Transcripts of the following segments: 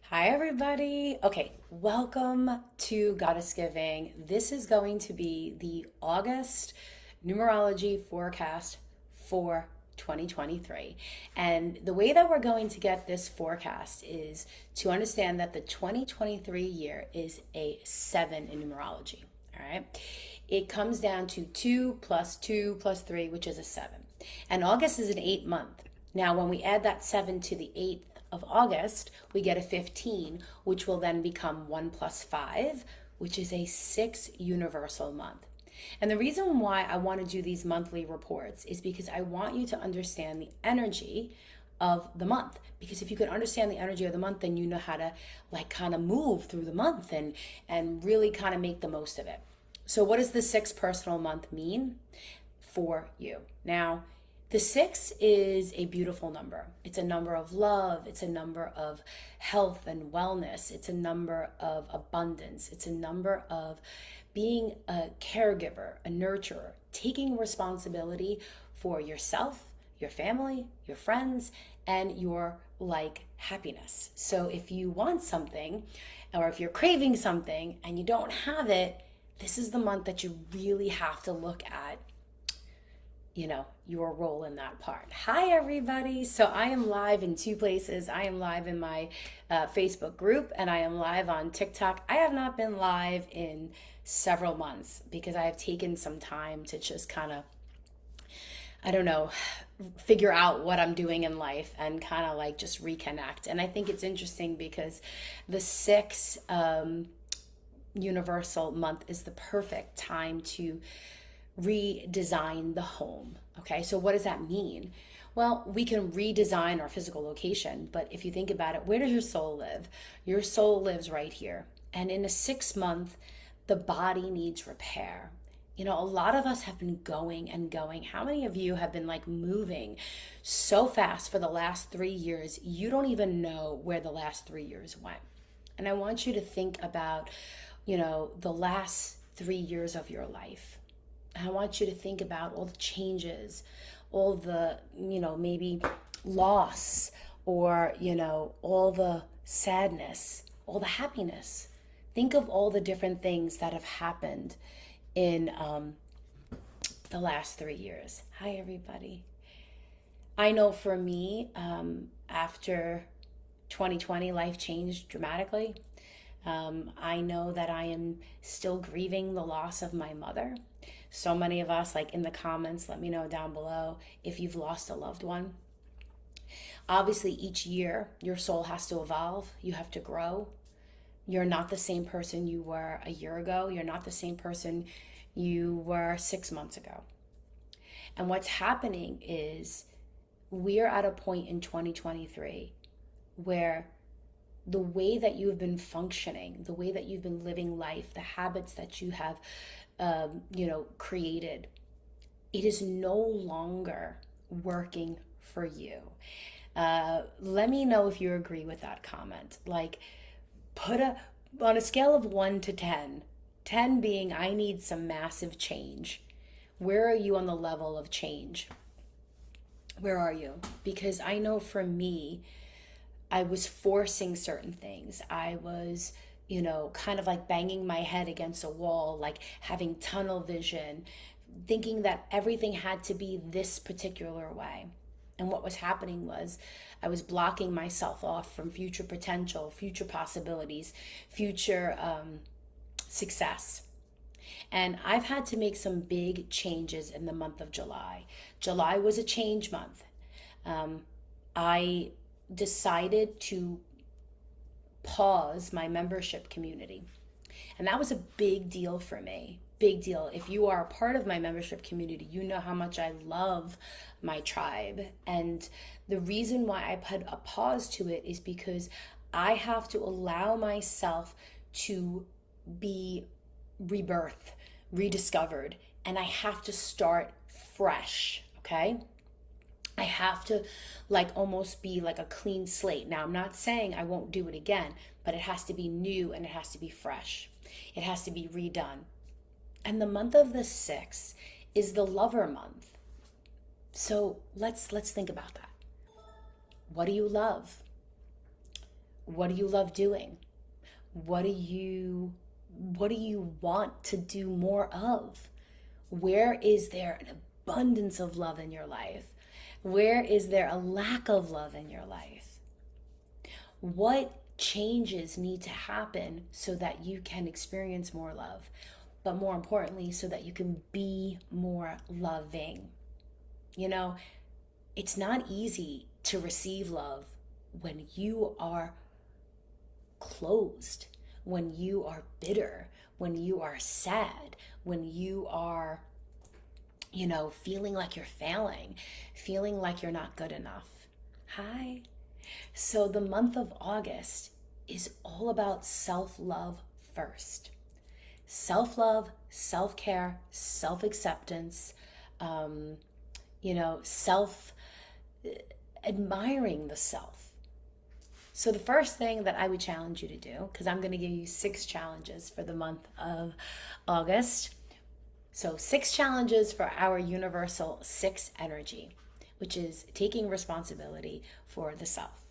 Hi, everybody. Okay, welcome to Goddess Giving. This is going to be the August numerology forecast for 2023. And the way that we're going to get this forecast is to understand that the 2023 year is a 7 in numerology. All right. It comes down to 2 plus 3, which is a 7. And August is an 8 month. Now, when we add that 7 to the 8th of August, we get a 15, which will then become 1 plus 5, which is a 6 universal month. And the reason why I want to do these monthly reports is because I want you to understand the energy of the month. Because if you can understand the energy of the month, then you know how to like kind of move through the month and really kind of make the most of it. So what does the 6 personal month mean for you? Now, the 6 is a beautiful number. It's a number of love. It's a number of health and wellness. It's a number of abundance. It's a number of being a caregiver, a nurturer, taking responsibility for yourself, your family, your friends, and your like happiness. So if you want something or if you're craving something and you don't have it, this is the month that you really have to look at your role in that part. Hi, everybody. So I am live in 2 places. I am live in my Facebook group and I am live on TikTok. I have not been live in several months because I have taken some time to just kind of, I don't know, figure out what I'm doing in life and kind of like just reconnect. And I think it's interesting because the 6 universal month is the perfect time to redesign the home. Okay, so what does that mean? Well, we can redesign our physical location, but if you think about it, where does your soul live? Your soul lives right here. And in a 6 month, the body needs repair. A lot of us have been going and going. How many of you have been like moving so fast for the last 3 years? You don't even know where the last 3 years went. And I want you to think about, the last 3 years of your life. I want you to think about all the changes, all the, maybe loss or, all the sadness, all the happiness. Think of all the different things that have happened in the last 3 years. Hi, everybody. I know for me, after 2020, life changed dramatically. I know that I am still grieving the loss of my mother. So many of us, like in the comments, let me know down below if you've lost a loved one. Obviously, each year, your soul has to evolve. You have to grow. You're not the same person you were a year ago. You're not the same person you were 6 months ago. And what's happening is we're at a point in 2023 where the way that you've been functioning, the way that you've been living life, the habits that you have, created, it is no longer working for you. Let me know if you agree with that comment. Like, on a scale of 1 to 10, 10 being I need some massive change. Where are you on the level of change? Where are you? Because I know for me, I was forcing certain things. I was, kind of like banging my head against a wall, like having tunnel vision, thinking that everything had to be this particular way. And what was happening was I was blocking myself off from future potential, future possibilities, future success. And I've had to make some big changes in the month of July. July was a change month. I decided to pause my membership community. And that was a big deal for me. Big deal. If you are a part of my membership community, you know how much I love my tribe. And the reason why I put a pause to it is because I have to allow myself to be rebirthed, rediscovered, and I have to start fresh, okay? I have to like almost be like a clean slate. Now, I'm not saying I won't do it again, but it has to be new and it has to be fresh. It has to be redone. And the month of the 6th is the lover month. So let's think about that. What do you love? What do you love doing? What do you want to do more of? Where is there an abundance of love in your life? Where is there a lack of love in your life? What changes need to happen so that you can experience more love, but more importantly, so that you can be more loving? You know, it's not easy to receive love when you are closed, when you are bitter, when you are sad, when you are, feeling like you're failing, feeling like you're not good enough. Hi. So the month of August is all about self-love first. Self-love, self-care, self-acceptance, self admiring the self. So the first thing that I would challenge you to do, because I'm going to give you 6 challenges for the month of August. So 6 challenges for our universal 6 energy, which is taking responsibility for the self,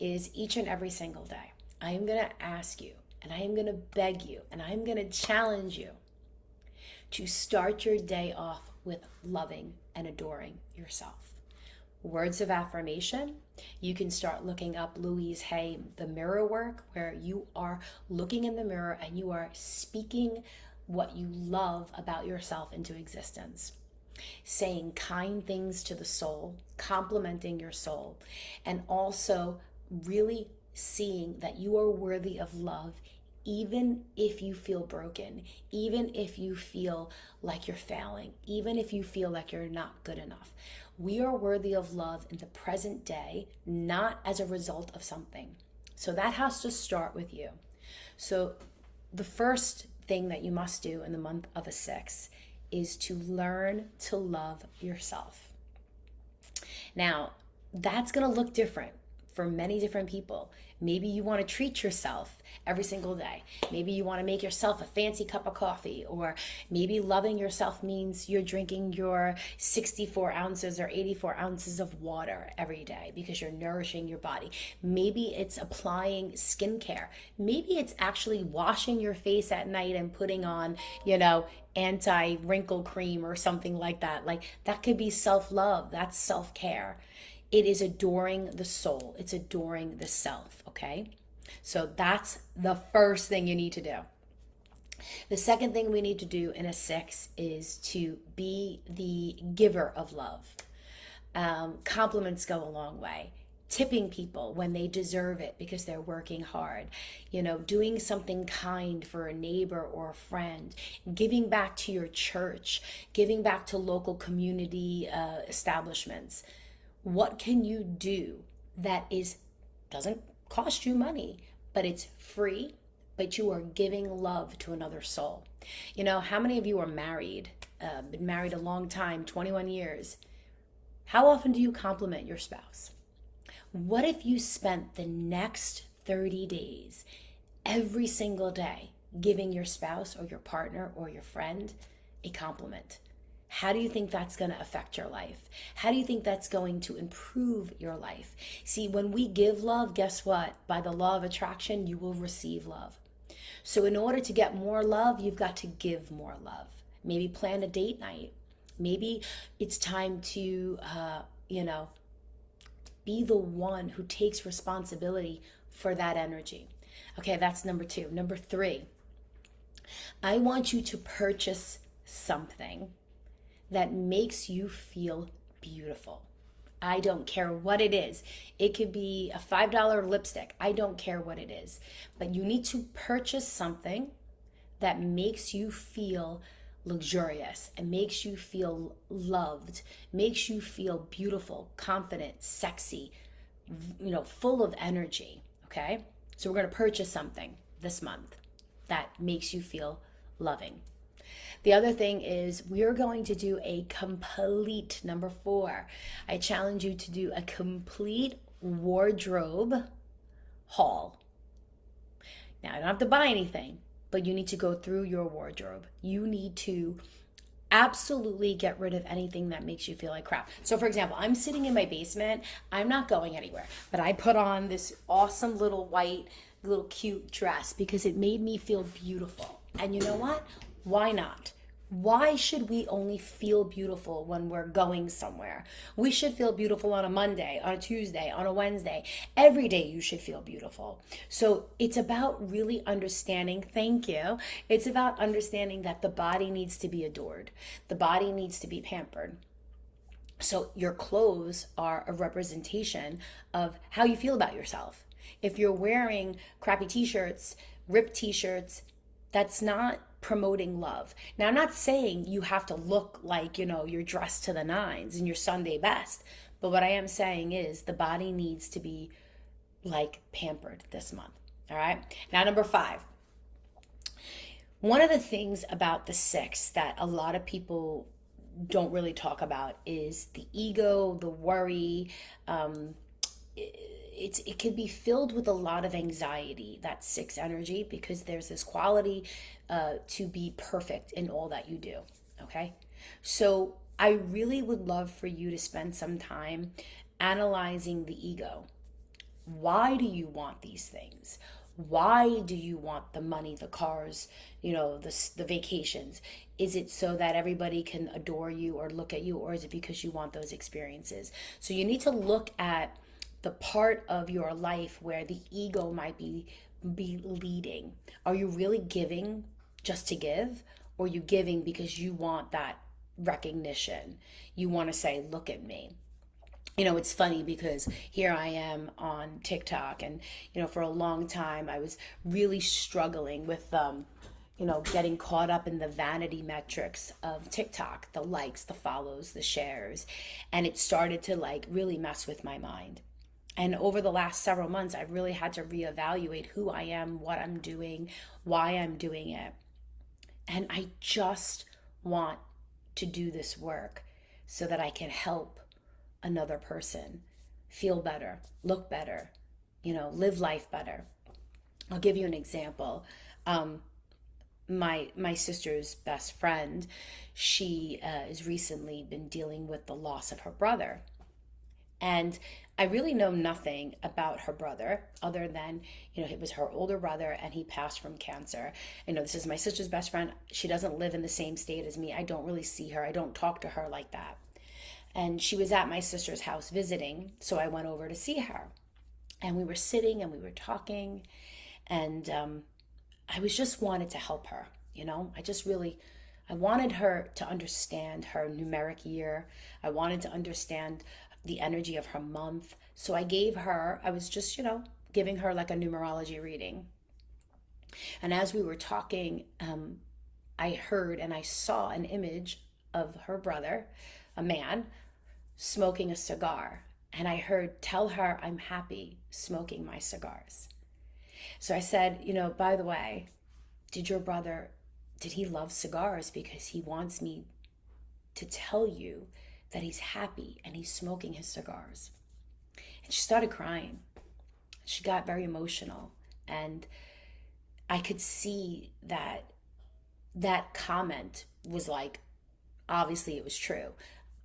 is each and every single day. I am going to ask you, and I am going to beg you, and I am going to challenge you to start your day off with loving and adoring yourself. Words of affirmation. You can start looking up Louise Hay, the mirror work, where you are looking in the mirror and you are speaking what you love about yourself into existence. Saying kind things to the soul, complimenting your soul, and also really seeing that you are worthy of love, even if you feel broken, even if you feel like you're failing, even if you feel like you're not good enough. We are worthy of love in the present day, not as a result of something. So that has to start with you. So the first thing that you must do in the month of a 6 is to learn to love yourself. Now, that's going to look different for many different people. Maybe you want to treat yourself every single day. Maybe you want to make yourself a fancy cup of coffee, or maybe loving yourself means you're drinking your 64 ounces or 84 ounces of water every day because you're nourishing your body. Maybe it's applying skincare. Maybe it's actually washing your face at night and putting on, anti-wrinkle cream or something like that. Like, that could be self-love. That's self-care. It is adoring the soul. It's adoring the self, okay? So that's the first thing you need to do. The second thing we need to do in a 6 is to be the giver of love. Compliments go a long way. Tipping people when they deserve it because they're working hard. Doing something kind for a neighbor or a friend. Giving back to your church. Giving back to local community establishments. What can you do that doesn't cost you money, but it's free, but you are giving love to another soul? How many of you are married, been married a long time, 21 years? How often do you compliment your spouse? What if you spent the next 30 days, every single day, giving your spouse or your partner or your friend a compliment? How do you think that's going to affect your life? How do you think that's going to improve your life? See, when we give love, guess what? By the law of attraction, you will receive love. So in order to get more love, you've got to give more love. Maybe plan a date night. Maybe it's time to, be the one who takes responsibility for that energy. Okay, that's number 2. Number 3, I want you to purchase something that makes you feel beautiful. I don't care what it is. It could be a $5 lipstick. I don't care what it is. But you need to purchase something that makes you feel luxurious and makes you feel loved, makes you feel beautiful, confident, sexy, full of energy, okay? So we're going to purchase something this month that makes you feel loving. The other thing is we're going to do a complete, number 4. I challenge you to do a complete wardrobe haul. Now, I don't have to buy anything, but you need to go through your wardrobe. You need to Absolutely get rid of anything that makes you feel like crap. So, for example, I'm sitting in my basement. I'm not going anywhere, but I put on this awesome little white, little cute dress because it made me feel beautiful. And you know what? Why not? Why should we only feel beautiful when we're going somewhere? We should feel beautiful on a Monday, on a Tuesday, on a Wednesday. Every day you should feel beautiful. So it's about really understanding, thank you. It's about understanding that the body needs to be adored, the body needs to be pampered. So your clothes are a representation of how you feel about yourself. If you're wearing crappy t-shirts, ripped t-shirts, that's not promoting love. Now, I'm not saying you have to look like, you're dressed to the nines in your Sunday best. But what I am saying is the body needs to be like pampered this month. All right. Now, number 5. One of the things about the 6 that a lot of people don't really talk about is the ego, the worry. It can be filled with a lot of anxiety, that 6 energy, because there's this quality to be perfect in all that you do. Okay, so I really would love for you to spend some time analyzing the ego. Why do you want these things? Why do you want the money, the cars, the vacations? Is it so that everybody can adore you or look at you, or is it because you want those experiences? So you need to look at the part of your life where the ego might be leading. Are you really giving just to give, or are you giving because you want that recognition? You want to say, look at me. It's funny because here I am on TikTok, and for a long time I was really struggling with getting caught up in the vanity metrics of TikTok, the likes, the follows, the shares, and it started to like really mess with my mind. And over the last several months, I've really had to reevaluate who I am, what I'm doing, why I'm doing it. And I just want to do this work so that I can help another person feel better, look better, live life better. I'll give you an example. My sister's best friend, she has recently been dealing with the loss of her brother. And I really know nothing about her brother other than, it was her older brother and he passed from cancer. This is my sister's best friend. She doesn't live in the same state as me. I don't really see her. I don't talk to her like that. And she was at my sister's house visiting, so I went over to see her. And we were sitting and we were talking, and I was just wanted to help her. I wanted her to understand her numeric year. I wanted to understand the energy of her month. So I was just, giving her like a numerology reading. And as we were talking, I heard and I saw an image of her brother, a man, smoking a cigar. And I heard, tell her I'm happy smoking my cigars. So I said, by the way, did he love cigars? Because he wants me to tell you that he's happy and he's smoking his cigars. And she started crying. She got very emotional. And I could see that comment was like, obviously it was true.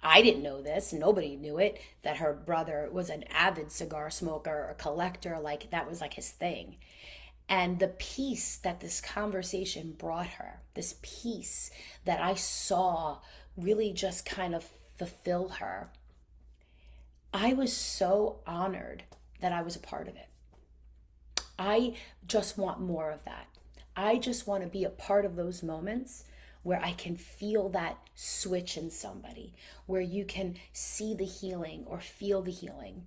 I didn't know this. Nobody knew it, that her brother was an avid cigar smoker, a collector, like that was like his thing. And the peace that this conversation brought her, this peace that I saw really just kind of fulfill her, I was so honored that I was a part of it. I just want more of that. I just want to be a part of those moments where I can feel that switch in somebody, where you can see the healing or feel the healing.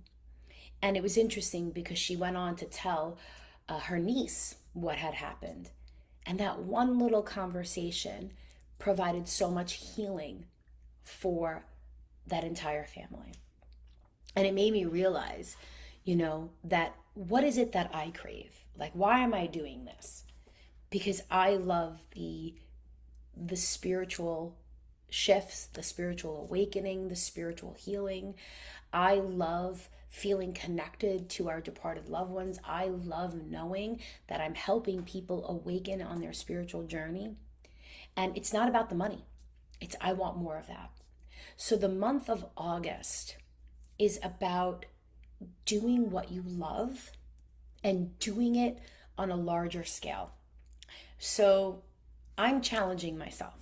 And it was interesting because she went on to tell her niece what had happened. And that one little conversation provided so much healing for that entire family. And it made me realize, that what is it that I crave? Like, why am I doing this? Because I love the spiritual shifts, the spiritual awakening, the spiritual healing. I love feeling connected to our departed loved ones. I love knowing that I'm helping people awaken on their spiritual journey. And it's not about the money. I want more of that. So the month of August is about doing what you love and doing it on a larger scale. So I'm challenging myself.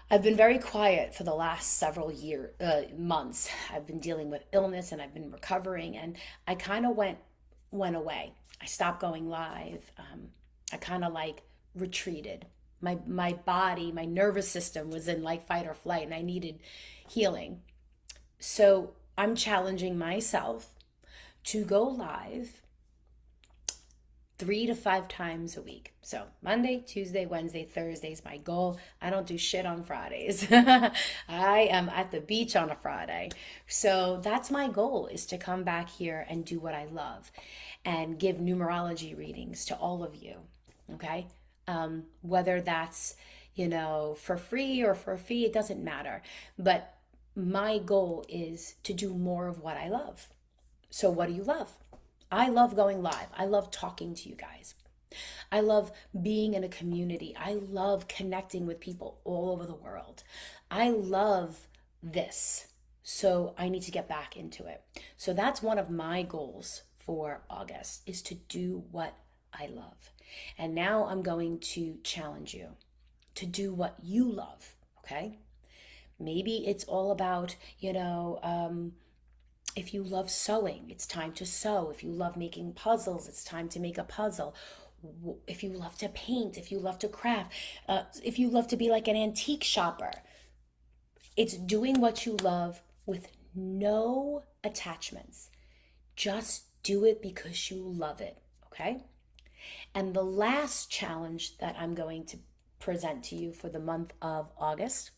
I've been very quiet for the last several months. I've been dealing with illness and I've been recovering, and I kind of went away. I stopped going live. I kind of like retreated. My body, my nervous system was in like fight or flight, and I needed healing. So I'm challenging myself to go live 3 to 5 times a week. So Monday, Tuesday, Wednesday, Thursday is my goal. I don't do shit on Fridays. I am at the beach on a Friday. So that's my goal, is to come back here and do what I love and give numerology readings to all of you. Okay. Whether that's, for free or for a fee, it doesn't matter. But my goal is to do more of what I love. So what do you love? I love going live. I love talking to you guys. I love being in a community. I love connecting with people all over the world. I love this. So I need to get back into it. So that's one of my goals for August, is to do what I love. And now I'm going to challenge you to do what you love, okay? Maybe it's all about, if you love sewing, it's time to sew. If you love making puzzles, it's time to make a puzzle. If you love to paint, if you love to craft, if you love to be like an antique shopper, it's doing what you love with no attachments. Just do it because you love it, okay? And the last challenge that I'm going to present to you for the month of August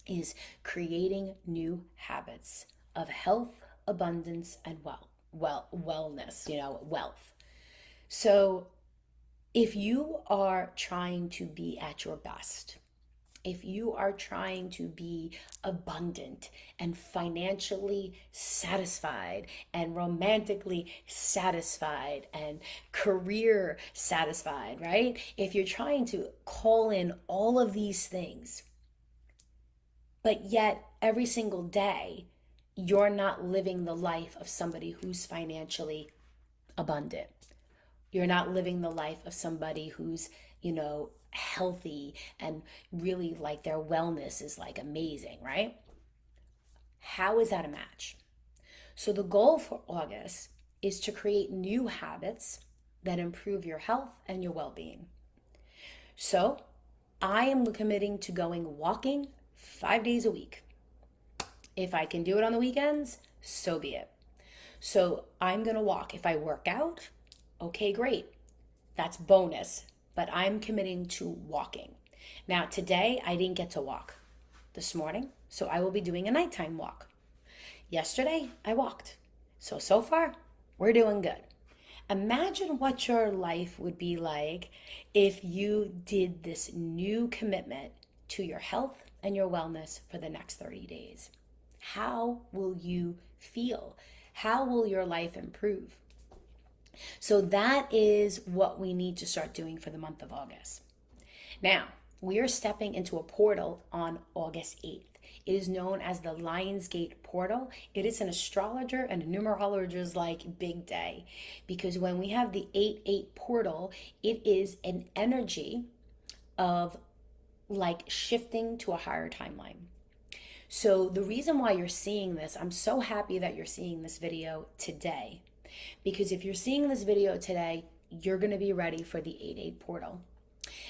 is creating new habits of health, abundance, and wellness, wealth. So if you are trying to be at your best, if you are trying to be abundant and financially satisfied and romantically satisfied and career satisfied, right? If you're trying to call in all of these things, but yet every single day you're not living the life of somebody who's financially abundant. You're not living the life of somebody who's, healthy and really like their wellness is like amazing, right? How is that a match? So the goal for August is to create new habits that improve your health and your well-being. So I am committing to going walking 5 days a week. If I can do it on the weekends, so be it. So I'm going to walk. If I work out, okay, great. That's bonus. But I'm committing to walking. Now, today I didn't get to walk this morning, so I will be doing a nighttime walk. Yesterday, I walked. So far, we're doing good. Imagine what your life would be like if you did this new commitment to your health and your wellness for the next 30 days. How will you feel? How will your life improve? So that is what we need to start doing for the month of August. Now, we are stepping into a portal on August 8th. It is known as the Lionsgate portal. It is an astrologer and a numerologist like big day, because when we have the 8-8 portal, it is an energy of like shifting to a higher timeline. So the reason why you're seeing this, I'm so happy that you're seeing this video today, because if you're seeing this video today, you're going to be ready for the 8-8 portal.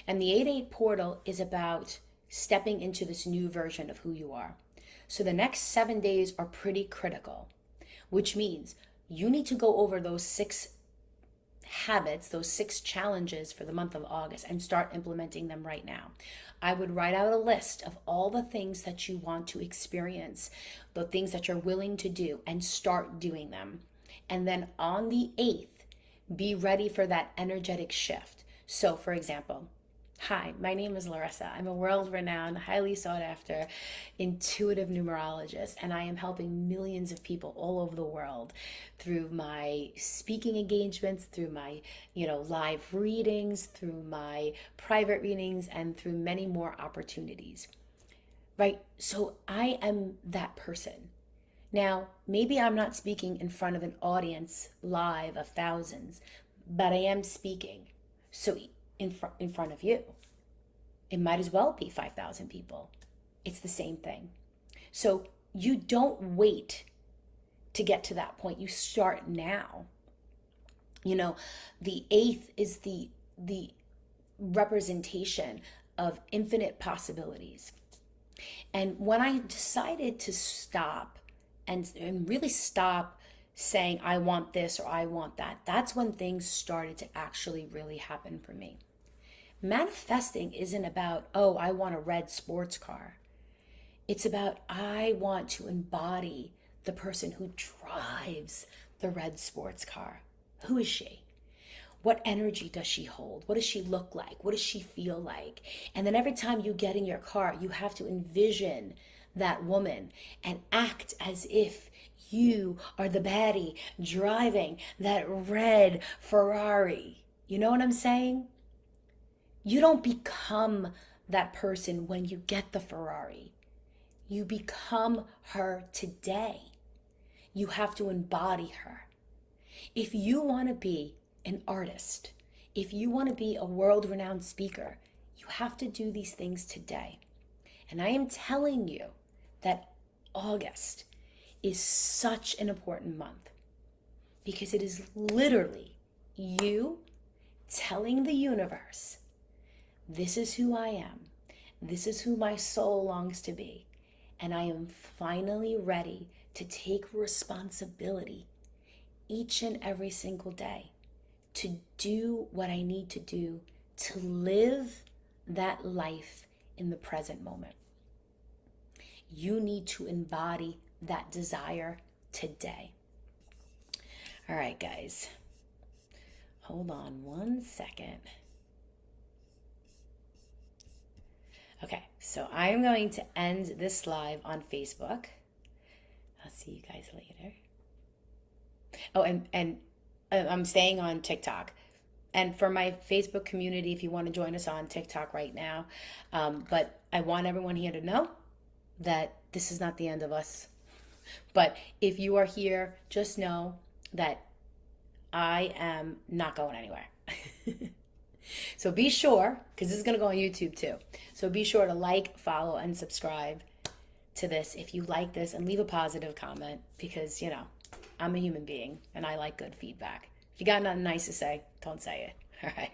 And the 8-8 portal is about stepping into this new version of who you are. So the next 7 days are pretty critical, which means you need to go over those 6 habits, those 6 challenges for the month of August, and start implementing them right now. I would write out a list of all the things that you want to experience, the things that you're willing to do, and start doing them. And then on the 8th, be ready for that energetic shift. So for example, hi, my name is Larissa. I'm a world-renowned, highly sought-after intuitive numerologist, and I am helping millions of people all over the world through my speaking engagements, through my, live readings, through my private readings, and through many more opportunities. right? So I am that person. Now, maybe I'm not speaking in front of an audience live of thousands, but I am speaking. So in front of you, it might as well be 5,000 people. It's the same thing. So you don't wait to get to that point. You start now. You know, the eighth is the representation of infinite possibilities. And when I decided to stop and really stop saying, I want this or I want that, that's when things started to actually really happen for me. Manifesting isn't about, oh, I want a red sports car. It's about, I want to embody the person who drives the red sports car. Who is she? What energy does she hold? What does she look like? What does she feel like? And then every time you get in your car, you have to envision that woman and act as if you are the baddie driving that red Ferrari. You know what I'm saying? You don't become that person when you get the Ferrari. You become her today. You have to embody her. If you want to be an artist, if you want to be a world-renowned speaker, you have to do these things today. And I am telling you that August is such an important month because it is literally you telling the universe, this is who I am. This is who my soul longs to be. And I am finally ready to take responsibility each and every single day to do what I need to do to live that life in the present moment. You need to embody that desire today. All right, guys. Hold on one second. Okay, so I'm going to end this live on Facebook. I'll see you guys later. Oh, and I'm staying on TikTok. And for my Facebook community, if you want to join us on TikTok right now, but I want everyone here to know that this is not the end of us. But if you are here, just know that I am not going anywhere. So be sure, because this is going to go on YouTube too. So be sure to like, follow, and subscribe to this if you like this, and leave a positive comment because, you know, I'm a human being and I like good feedback. If you got nothing nice to say, don't say it. All right.